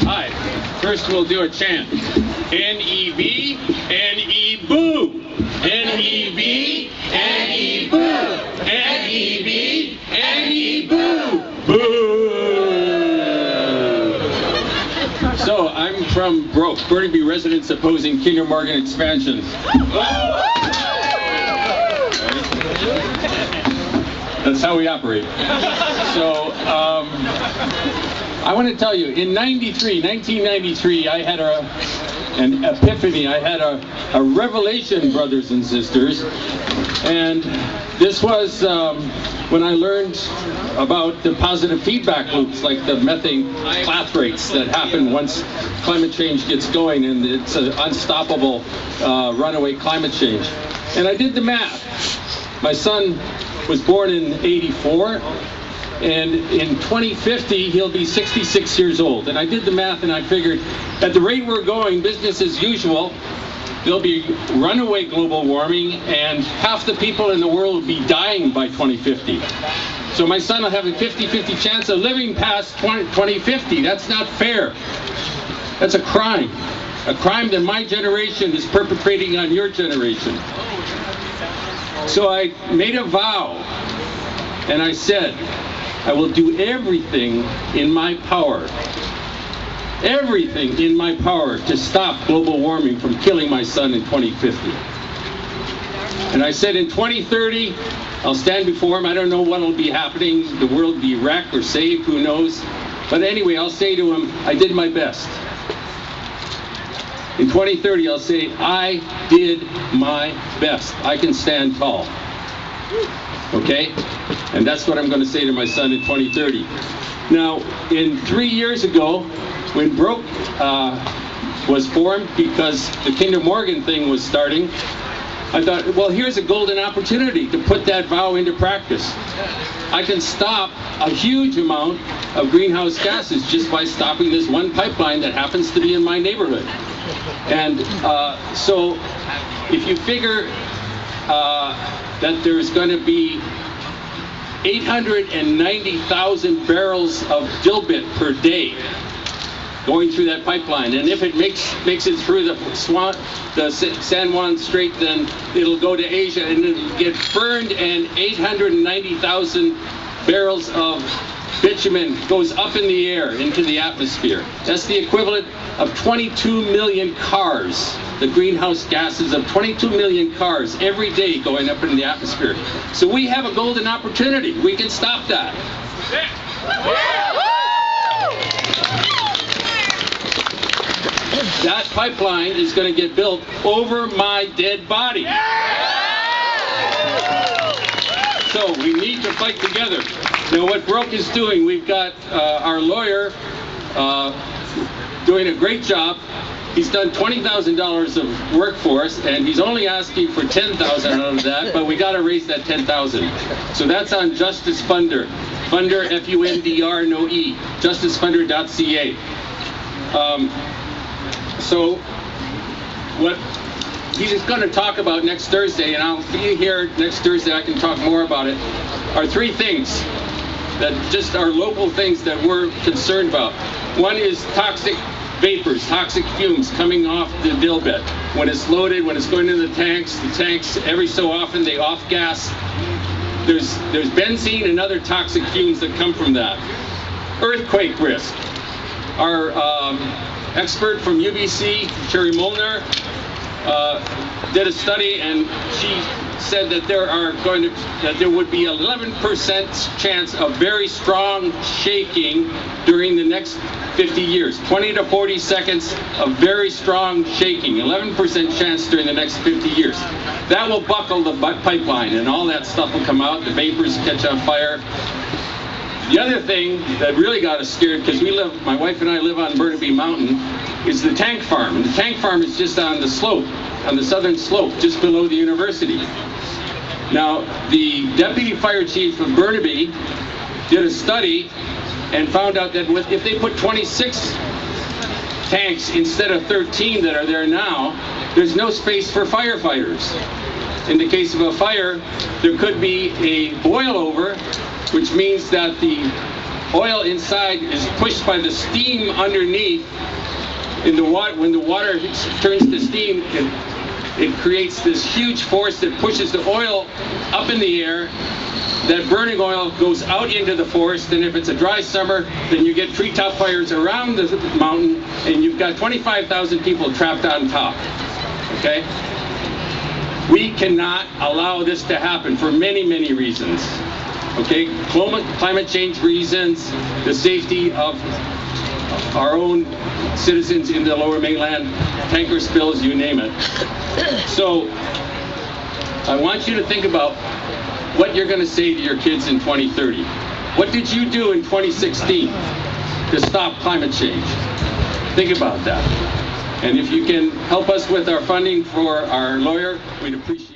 Hi. First we'll do a chant. N-E-B, N-E-Boo. N-E-B, N-E-Boo. N-E-B, N-E-Boo. Boo. So I'm from Broke, Burnaby residents opposing Kinder Morgan expansion. That's how we operate. So, I want to tell you, in 1993, I had an epiphany. I had a revelation, brothers and sisters. And this was when I learned about the positive feedback loops, like the methane clathrate rates that happen once climate change gets going, and it's an unstoppable runaway climate change. And I did the math. My son was born in '84, and in 2050 he'll be 66 years old. And I did the math and I figured, at the rate we're going, business as usual, there'll be runaway global warming and half the people in the world will be dying by 2050. So my son will have a 50-50 chance of living past 2050. That's not fair. That's a crime that my generation is perpetrating on your generation. So I made a vow, and I said, I will do everything in my power to stop global warming from killing my son in 2050. And I said in 2030, I'll stand before him. I don't know what will be happening. The world will be wrecked or saved, who knows. But anyway, I'll say to him, I did my best. In 2030, I'll say, I did my best. I can stand tall. Okay? And that's what I'm going to say to my son in 2030. Now, 3 years ago, when Broke was formed, because the Kinder Morgan thing was starting, I thought, well, here's a golden opportunity to put that vow into practice. I can stop a huge amount of greenhouse gases just by stopping this one pipeline that happens to be in my neighborhood. And so if you figure that there's going to be 890,000 barrels of dilbit per day going through that pipeline, and if it makes it through the San Juan Strait, then it'll go to Asia and it'll get burned, and 890,000 barrels of bitumen goes up in the air into the atmosphere. That's the equivalent of 22 million cars, the greenhouse gases of 22 million cars every day going up in the atmosphere. So we have a golden opportunity. We can stop that. That pipeline is going to get built over my dead body. So we need to fight together. Now what Broke is doing, we've got our lawyer doing a great job. He's done $20,000 of work for us, and he's only asking for $10,000 out of that, but we got to raise that $10,000. So that's on Justice Funder. Funder, F-U-N-D-R, no E. JusticeFunder.ca. So what he's going to talk about next Thursday, and I'll be here next Thursday, I can talk more about it, are three things that just are local things that we're concerned about. One is toxic vapors, toxic fumes coming off the dilbit. When it's loaded, when it's going into the tanks every so often they off-gas. There's benzene and other toxic fumes that come from that. Earthquake risk. Our expert from UBC, Sherry Molnar, did a study, and she said that there would be 11% chance of very strong shaking during the next 50 years. 20 to 40 seconds of very strong shaking. 11% chance during the next 50 years. That will buckle the pipeline, and all that stuff will come out. The vapors catch on fire. The other thing that really got us scared, because my wife and I live on Burnaby Mountain, is the tank farm. And the tank farm is just on the slope, on the southern slope, just below the university. Now, the deputy fire chief of Burnaby did a study and found out that if they put 26 tanks instead of 13 that are there now, there's no space for firefighters. In the case of a fire, there could be a boil over, which means that the oil inside is pushed by the steam underneath. In the water, when the water turns to steam, it creates this huge force that pushes the oil up in the air. That burning oil goes out into the forest, and if it's a dry summer, then you get treetop fires around the mountain, and you've got 25,000 people trapped on top. Okay? We cannot allow this to happen for many, many reasons. Okay? Climate change reasons, the safety of our own citizens in the Lower Mainland, tanker spills, you name it. So I want you to think about what you're going to say to your kids in 2030. What did you do in 2016 to stop climate change? Think about that. And if you can help us with our funding for our lawyer, we'd appreciate it.